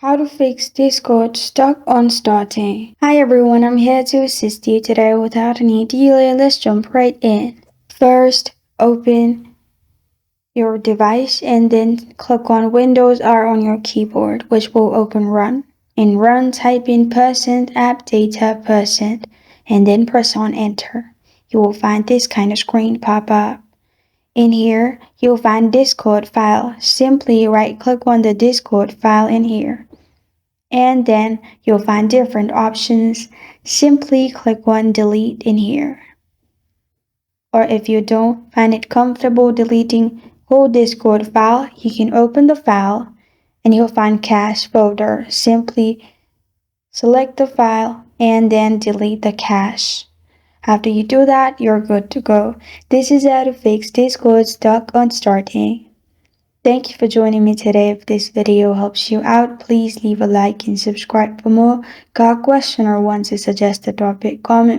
How to fix Discord stuck on starting. Hi everyone, I'm here to assist you today without any delay. Let's jump right in. First, open your device and then click on Windows R on your keyboard, which will open Run. In Run, type in %app_data% and then press on Enter. You will find this kind of screen pop up. In here, you'll find Discord file. Simply right-click on the Discord file in here. And then you'll find different options. Simply click on delete in here. Or if you don't find it comfortable deleting whole Discord file, you can open the file and you'll find cache folder. Simply select the file and then delete the cache. After you do that, you're good to go. This is how to fix Discord stuck on starting. Thank you for joining me today. If this video helps you out, please leave a like and subscribe for more. Got a question or want to suggest a topic? Comment